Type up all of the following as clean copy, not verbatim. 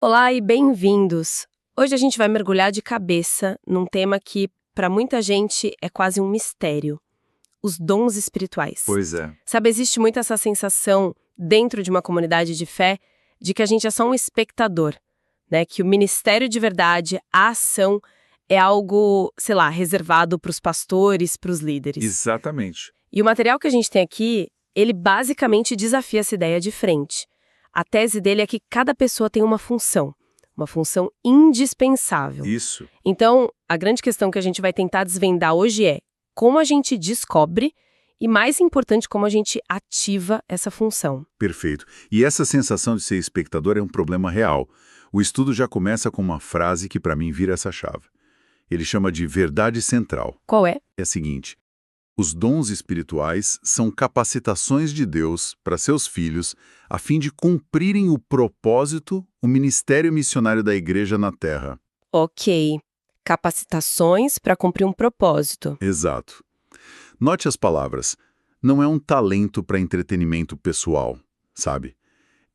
Olá e bem-vindos! Hoje a gente vai mergulhar de cabeça num tema que, para muita gente, é quase um mistério: os dons espirituais. Pois é. Sabe, existe muito essa sensação, dentro de uma comunidade de fé, de que a gente é só um espectador, né? Que o ministério de verdade, a ação, é algo, sei lá, reservado para os pastores, para os líderes. Exatamente. E o material que a gente tem aqui, ele basicamente desafia essa ideia de frente. A tese dele é que cada pessoa tem uma função indispensável. Isso. Então, a grande questão que a gente vai tentar desvendar hoje é como a gente descobre e, mais importante, como a gente ativa essa função. Perfeito. E essa sensação de ser espectador é um problema real. O estudo já começa com uma frase que para mim vira essa chave. Ele chama de verdade central. Qual é? É a seguinte: os dons espirituais são capacitações de Deus para seus filhos a fim de cumprirem o propósito, o ministério missionário da igreja na Terra. Ok. Capacitações para cumprir um propósito. Exato. Note as palavras. Não é um talento para entretenimento pessoal, sabe?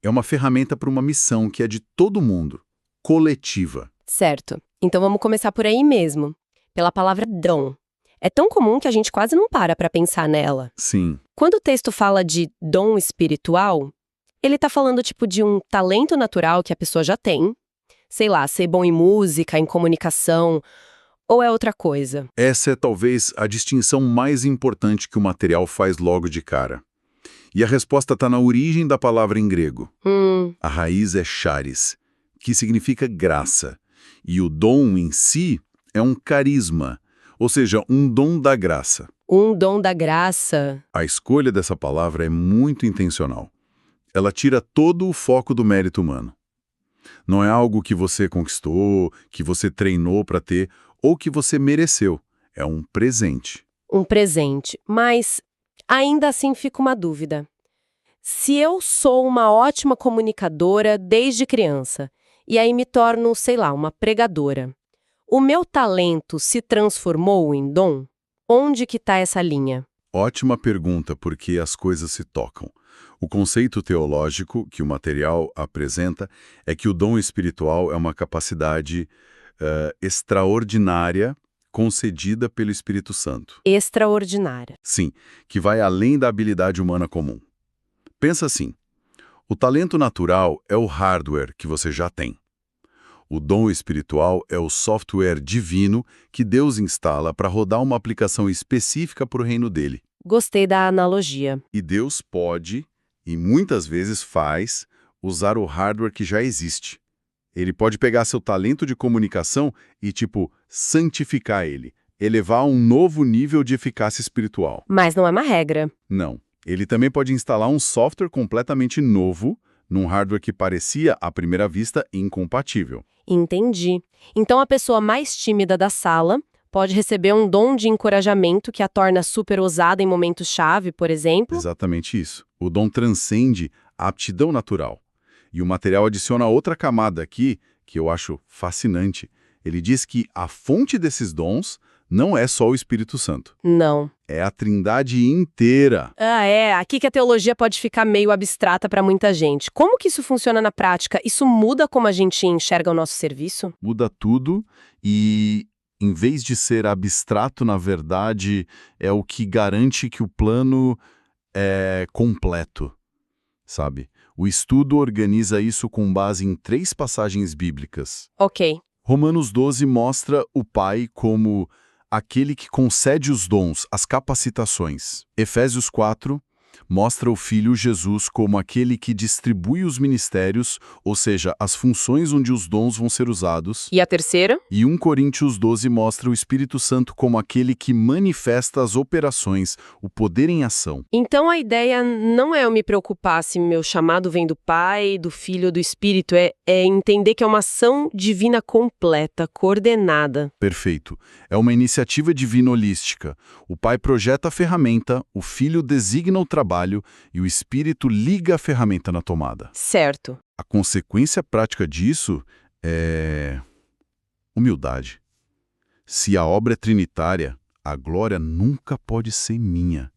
É uma ferramenta para uma missão que é de todo mundo, coletiva. Certo. Então vamos começar por aí mesmo, pela palavra dom. É tão comum que a gente quase não para pensar nela. Sim, Quando o texto fala de dom espiritual, ele está falando tipo de um talento natural que a pessoa já tem, sei lá, ser bom em música, em comunicação, ou é outra coisa? essa é talvez a distinção mais importante que o material faz logo de cara. E a resposta está na origem da palavra em grego. A raiz é charis, que significa graça. E o dom em si é um carisma, ou seja, um dom da graça. Um dom da graça. A escolha dessa palavra é muito intencional. Ela tira todo o foco do mérito humano. Não é algo que você conquistou, que você treinou para ter ou que você mereceu. É um presente. Um presente. Mas ainda assim fica uma dúvida. Se eu sou uma ótima comunicadora desde criança, e aí me torno, sei lá, uma pregadora, o meu talento se transformou em dom? Onde que está essa linha? Ótima pergunta, porque as coisas se tocam. O conceito teológico que o material apresenta é que o dom espiritual é uma capacidade extraordinária concedida pelo Espírito Santo. Extraordinária. Sim, que vai além da habilidade humana comum. Pensa assim, o talento natural é o hardware que você já tem. O dom espiritual é o software divino que Deus instala para rodar uma aplicação específica para o reino dele. Gostei da analogia. E Deus pode, e muitas vezes faz, usar o hardware que já existe. Ele pode pegar seu talento de comunicação e, santificar ele, elevar a um novo nível de eficácia espiritual. Mas não é uma regra. Não. Ele também pode instalar um software completamente novo num hardware que parecia, à primeira vista, incompatível. Entendi. Então a pessoa mais tímida da sala pode receber um dom de encorajamento que a torna super ousada em momentos-chave, por exemplo? Exatamente isso. O dom transcende a aptidão natural. E o material adiciona outra camada aqui, que eu acho fascinante. Ele diz que a fonte desses dons não é só o Espírito Santo. Não. É a Trindade inteira. Aqui que a teologia pode ficar meio abstrata para muita gente. Como que isso funciona na prática? Isso muda como a gente enxerga o nosso serviço? Muda tudo e, em vez de ser abstrato, na verdade, é o que garante que o plano é completo, sabe? O estudo organiza isso com base em 3 passagens bíblicas. Ok. Romanos 12 mostra o Pai como aquele que concede os dons, as capacitações. Efésios 4 mostra o Filho Jesus como aquele que distribui os ministérios, ou seja, as funções onde os dons vão ser usados. E a terceira? E 1 Coríntios 12 mostra o Espírito Santo como aquele que manifesta as operações, o poder em ação. Então a ideia não é eu me preocupar se meu chamado vem do Pai, do Filho ou do Espírito, é entender que é uma ação divina completa, coordenada. Perfeito. É uma iniciativa divina holística. O Pai projeta a ferramenta, o Filho designa o trabalho e o Espírito liga a ferramenta na tomada. Certo. A consequência prática disso é humildade. Se a obra é trinitária, a glória nunca pode ser minha.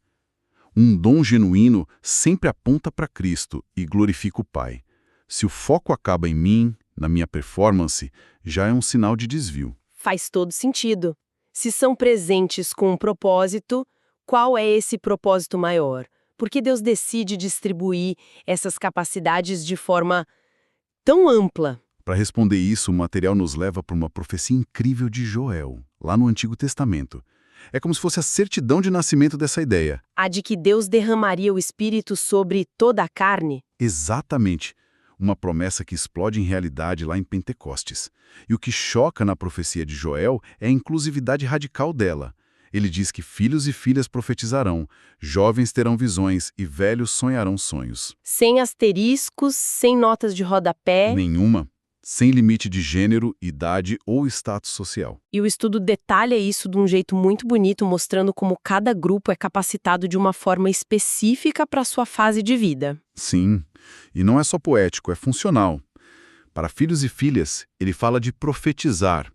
Um dom genuíno sempre aponta para Cristo e glorifica o Pai. Se o foco acaba em mim, na minha performance, já é um sinal de desvio. Faz todo sentido. Se são presentes com um propósito, qual é esse propósito maior? Por que Deus decide distribuir essas capacidades de forma tão ampla? Para responder isso, o material nos leva para uma profecia incrível de Joel, lá no Antigo Testamento. É como se fosse a certidão de nascimento dessa ideia. A de que Deus derramaria o Espírito sobre toda a carne? Exatamente. Uma promessa que explode em realidade lá em Pentecostes. E o que choca na profecia de Joel é a inclusividade radical dela. Ele diz que filhos e filhas profetizarão, jovens terão visões e velhos sonharão sonhos. Sem asteriscos, sem notas de rodapé. Nenhuma. Sem limite de gênero, idade ou status social. E o estudo detalha isso de um jeito muito bonito, mostrando como cada grupo é capacitado de uma forma específica para sua fase de vida. Sim, e não é só poético, é funcional. Para filhos e filhas, ele fala de profetizar,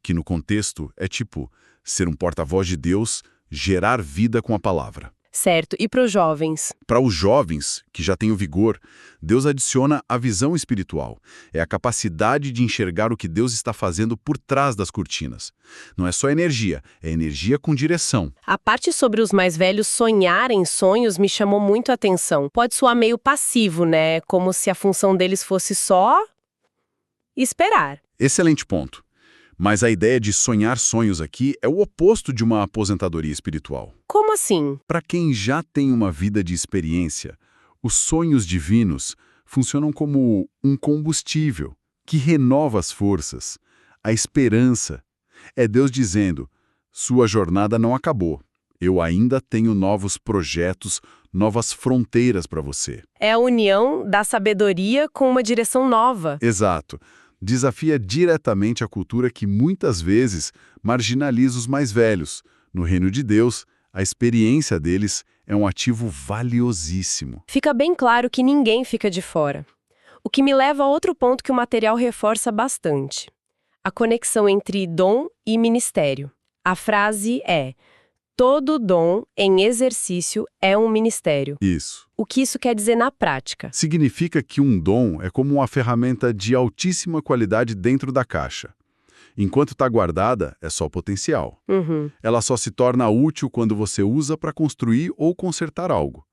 que no contexto é tipo ser um porta-voz de Deus, gerar vida com a palavra. Certo, e para os jovens? Para os jovens, que já têm o vigor, Deus adiciona a visão espiritual. É a capacidade de enxergar o que Deus está fazendo por trás das cortinas. Não é só energia, é energia com direção. A parte sobre os mais velhos sonharem sonhos me chamou muito a atenção. Pode soar meio passivo, né? Como se a função deles fosse só esperar. Excelente ponto. Mas a ideia de sonhar sonhos aqui é o oposto de uma aposentadoria espiritual. Como assim? Para quem já tem uma vida de experiência, os sonhos divinos funcionam como um combustível que renova as forças, a esperança. É Deus dizendo, sua jornada não acabou. Eu ainda tenho novos projetos, novas fronteiras para você. É a união da sabedoria com uma direção nova. Exato. Desafia diretamente a cultura que muitas vezes marginaliza os mais velhos. No reino de Deus, a experiência deles é um ativo valiosíssimo. Fica bem claro que ninguém fica de fora. O que me leva a outro ponto que o material reforça bastante. A conexão entre dom e ministério. A frase é: todo dom em exercício é um ministério. Isso. O que isso quer dizer na prática? Significa que um dom é como uma ferramenta de altíssima qualidade dentro da caixa. Enquanto está guardada, é só potencial. Ela só se torna útil quando você usa para construir ou consertar algo.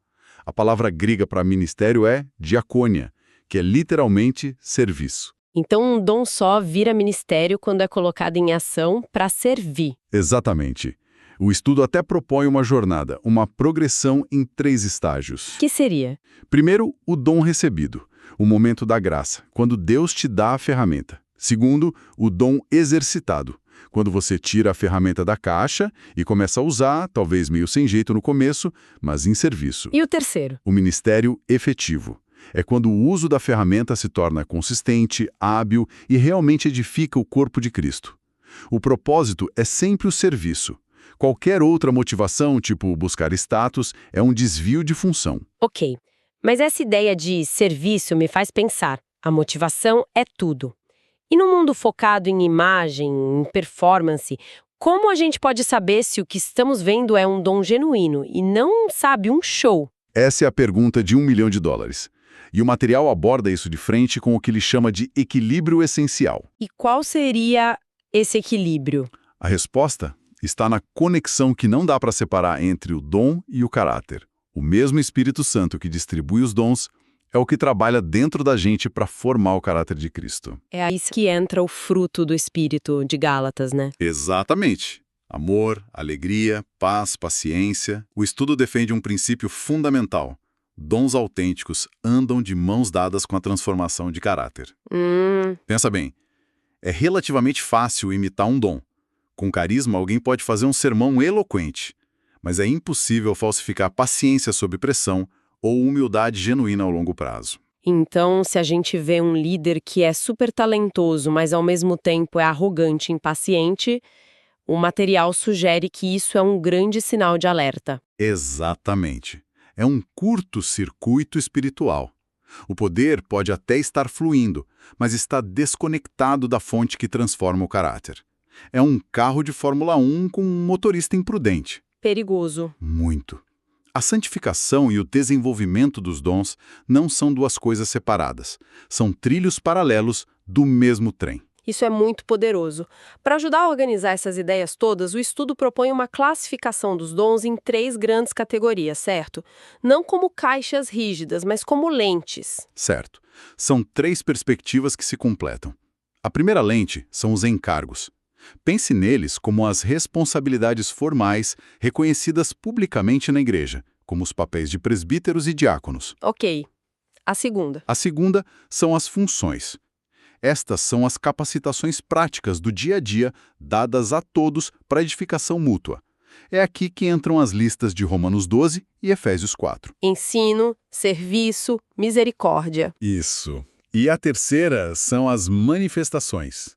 A palavra grega para ministério é diaconia, que é literalmente serviço. Então um dom só vira ministério quando é colocado em ação para servir. Exatamente. O estudo até propõe uma jornada, uma progressão em 3 estágios. Que seria? Primeiro, o dom recebido, o momento da graça, quando Deus te dá a ferramenta. Segundo, o dom exercitado, quando você tira a ferramenta da caixa e começa a usar, talvez meio sem jeito no começo, mas em serviço. E o terceiro? O ministério efetivo. É quando o uso da ferramenta se torna consistente, hábil e realmente edifica o corpo de Cristo. O propósito é sempre o serviço. Qualquer outra motivação, tipo buscar status, é um desvio de função. Ok, mas essa ideia de serviço me faz pensar. A motivação é tudo. E no mundo focado em imagem, em performance, como a gente pode saber se o que estamos vendo é um dom genuíno e não, sabe, um show? Essa é a pergunta de $1 milhão. E o material aborda isso de frente com o que ele chama de equilíbrio essencial. E qual seria esse equilíbrio? A resposta está na conexão que não dá para separar entre o dom e o caráter. O mesmo Espírito Santo que distribui os dons é o que trabalha dentro da gente para formar o caráter de Cristo. É aí que entra o fruto do Espírito de Gálatas, né? Exatamente. Amor, alegria, paz, paciência. O estudo defende um princípio fundamental. Dons autênticos andam de mãos dadas com a transformação de caráter. Pensa bem, é relativamente fácil imitar um dom. Com carisma, alguém pode fazer um sermão eloquente, mas é impossível falsificar paciência sob pressão ou humildade genuína ao longo prazo. Então, se a gente vê um líder que é super talentoso, mas ao mesmo tempo é arrogante e impaciente, o material sugere que isso é um grande sinal de alerta. Exatamente. É um curto-circuito espiritual. O poder pode até estar fluindo, mas está desconectado da fonte que transforma o caráter. É um carro de Fórmula 1 com um motorista imprudente. Perigoso. Muito. A santificação e o desenvolvimento dos dons não são duas coisas separadas. São trilhos paralelos, do mesmo trem. Isso é muito poderoso. Para ajudar a organizar essas ideias todas, o estudo propõe uma classificação dos dons em 3 grandes categorias, certo? Não como caixas rígidas, mas como lentes. Certo. São 3 perspectivas que se completam. A primeira lente são os encargos. Pense neles como as responsabilidades formais reconhecidas publicamente na igreja, como os papéis de presbíteros e diáconos. Ok. A segunda. A segunda são as funções. Estas são as capacitações práticas do dia a dia dadas a todos para edificação mútua. É aqui que entram as listas de Romanos 12 e Efésios 4. Ensino, serviço, misericórdia. Isso. E a terceira são as manifestações.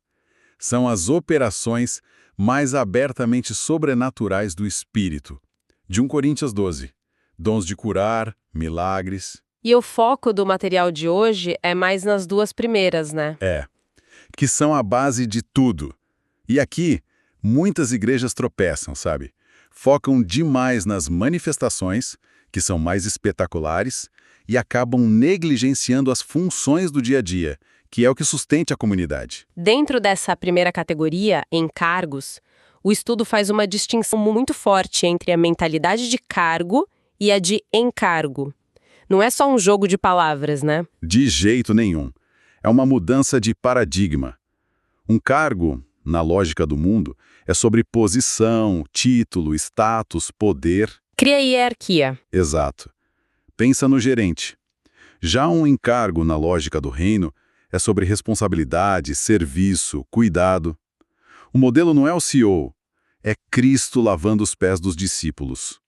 São as operações mais abertamente sobrenaturais do Espírito. De 1 Coríntios 12. Dons de curar, milagres. E o foco do material de hoje é mais nas 2 primeiras, né? Que são a base de tudo. E aqui, muitas igrejas tropeçam, sabe? Focam demais nas manifestações, que são mais espetaculares, e acabam negligenciando as funções do dia a dia, que é o que sustenta a comunidade. Dentro dessa primeira categoria, encargos, o estudo faz uma distinção muito forte entre a mentalidade de cargo e a de encargo. Não é só um jogo de palavras, né? De jeito nenhum. É uma mudança de paradigma. Um cargo, na lógica do mundo, é sobre posição, título, status, poder. Cria hierarquia. Exato. Pensa no gerente. Já um encargo, na lógica do reino, é sobre responsabilidade, serviço, cuidado. O modelo não é o CEO, é Cristo lavando os pés dos discípulos.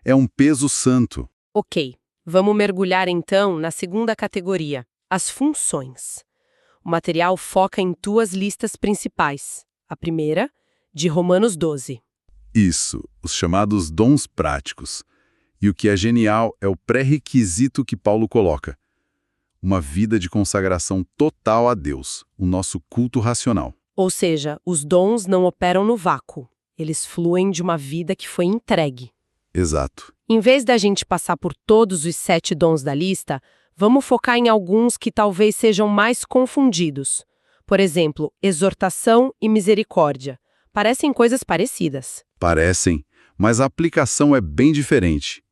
É um peso santo. Ok. Vamos mergulhar, então, na segunda categoria, as funções. O material foca em 2 listas principais. A primeira, de Romanos 12. Isso, os chamados dons práticos. E o que é genial é o pré-requisito que Paulo coloca. Uma vida de consagração total a Deus, o nosso culto racional. Ou seja, os dons não operam no vácuo. Eles fluem de uma vida que foi entregue. Exato. Em vez da gente passar por todos os 7 dons da lista, vamos focar em alguns que talvez sejam mais confundidos. Por exemplo, exortação e misericórdia. Parecem coisas parecidas. Parecem, mas a aplicação é bem diferente.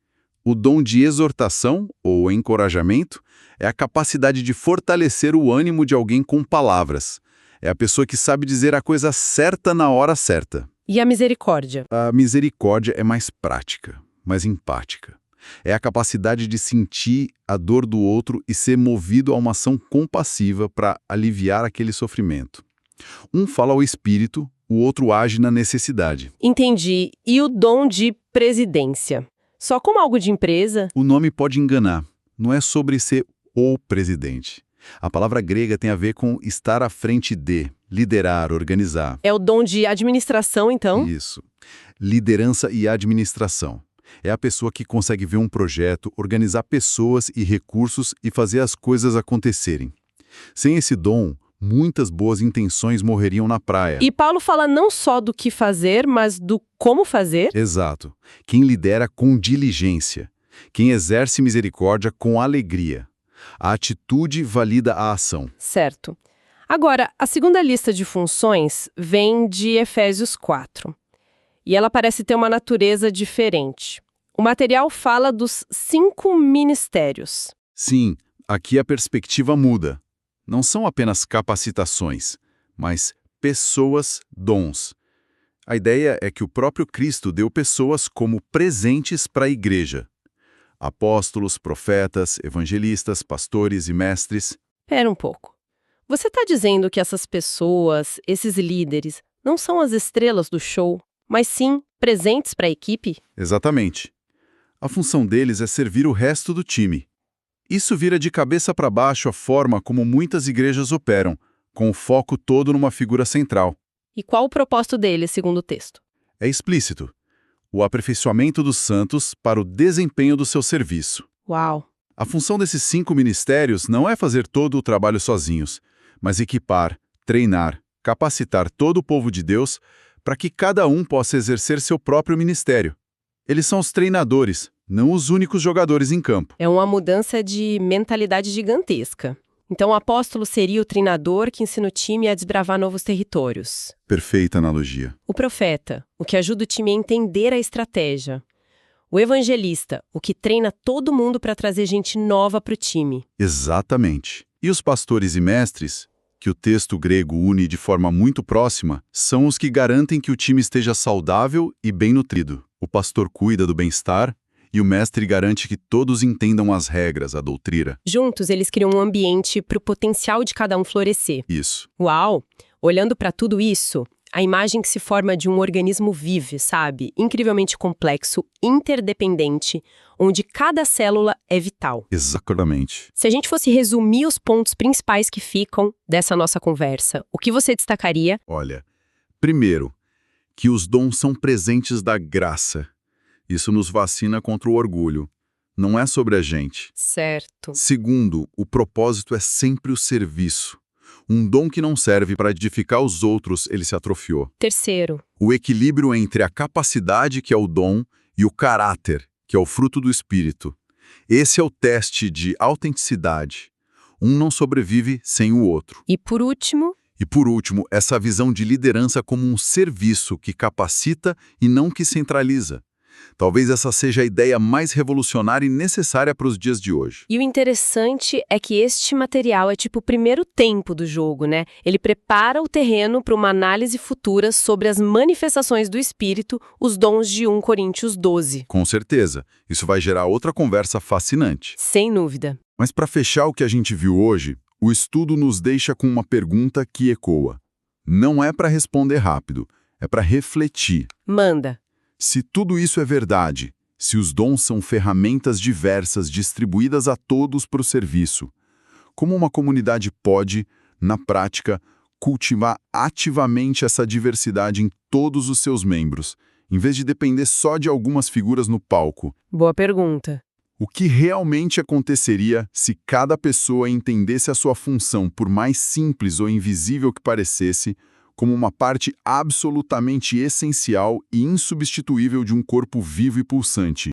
O dom de exortação, ou encorajamento, é a capacidade de fortalecer o ânimo de alguém com palavras. É a pessoa que sabe dizer a coisa certa na hora certa. E a misericórdia? A misericórdia é mais prática, mais empática. É a capacidade de sentir a dor do outro e ser movido a uma ação compassiva para aliviar aquele sofrimento. Um fala ao espírito, o outro age na necessidade. Entendi. E o dom de presidência? Só como algo de empresa? O nome pode enganar. Não é sobre ser o presidente. A palavra grega tem a ver com estar à frente de, liderar, organizar. É o dom de administração, então? Isso. Liderança e administração. É a pessoa que consegue ver um projeto, organizar pessoas e recursos e fazer as coisas acontecerem. Sem esse dom, muitas boas intenções morreriam na praia. E Paulo fala não só do que fazer, mas do como fazer? Exato. Quem lidera com diligência. Quem exerce misericórdia com alegria. A atitude valida a ação. Certo. Agora, a segunda lista de funções vem de Efésios 4. E ela parece ter uma natureza diferente. O material fala dos 5 ministérios. Sim, aqui a perspectiva muda. Não são apenas capacitações, mas pessoas, dons. A ideia é que o próprio Cristo deu pessoas como presentes para a igreja. Apóstolos, profetas, evangelistas, pastores e mestres. Pera um pouco. Você está dizendo que essas pessoas, esses líderes, não são as estrelas do show, mas sim presentes para a equipe? Exatamente. A função deles é servir o resto do time. Isso vira de cabeça para baixo a forma como muitas igrejas operam, com o foco todo numa figura central. E qual o propósito deles, segundo o texto? É explícito. O aperfeiçoamento dos santos para o desempenho do seu serviço. Uau! A função desses 5 ministérios não é fazer todo o trabalho sozinhos, mas equipar, treinar, capacitar todo o povo de Deus para que cada um possa exercer seu próprio ministério. Eles são os treinadores, não os únicos jogadores em campo. É uma mudança de mentalidade gigantesca. Então o apóstolo seria o treinador que ensina o time a desbravar novos territórios. Perfeita analogia. O profeta, o que ajuda o time a entender a estratégia. O evangelista, o que treina todo mundo para trazer gente nova para o time. Exatamente. E os pastores e mestres, que o texto grego une de forma muito próxima, são os que garantem que o time esteja saudável e bem nutrido. O pastor cuida do bem-estar e o mestre garante que todos entendam as regras, a doutrina. Juntos, eles criam um ambiente para o potencial de cada um florescer. Isso. Uau! Olhando para tudo isso, a imagem que se forma de um organismo vivo, sabe? Incrivelmente complexo, interdependente, onde cada célula é vital. Exatamente. Se a gente fosse resumir os pontos principais que ficam dessa nossa conversa, o que você destacaria? Olha, primeiro, que os dons são presentes da graça. Isso nos vacina contra o orgulho. Não é sobre a gente. Certo. Segundo, o propósito é sempre o serviço. Um dom que não serve para edificar os outros, ele se atrofiou. Terceiro. O equilíbrio entre a capacidade, que é o dom, e o caráter, que é o fruto do Espírito. Esse é o teste de autenticidade. Um não sobrevive sem o outro. E por último, essa visão de liderança como um serviço que capacita e não que centraliza. Talvez essa seja a ideia mais revolucionária e necessária para os dias de hoje. E o interessante é que este material é tipo o primeiro tempo do jogo, né? Ele prepara o terreno para uma análise futura sobre as manifestações do Espírito, os dons de 1 Coríntios 12. Com certeza. Isso vai gerar outra conversa fascinante. Sem dúvida. Mas para fechar o que a gente viu hoje, o estudo nos deixa com uma pergunta que ecoa. Não é para responder rápido, é para refletir. Manda. Se tudo isso é verdade, se os dons são ferramentas diversas distribuídas a todos para o serviço, como uma comunidade pode, na prática, cultivar ativamente essa diversidade em todos os seus membros, em vez de depender só de algumas figuras no palco? Boa pergunta. O que realmente aconteceria se cada pessoa entendesse a sua função, por mais simples ou invisível que parecesse, como uma parte absolutamente essencial e insubstituível de um corpo vivo e pulsante?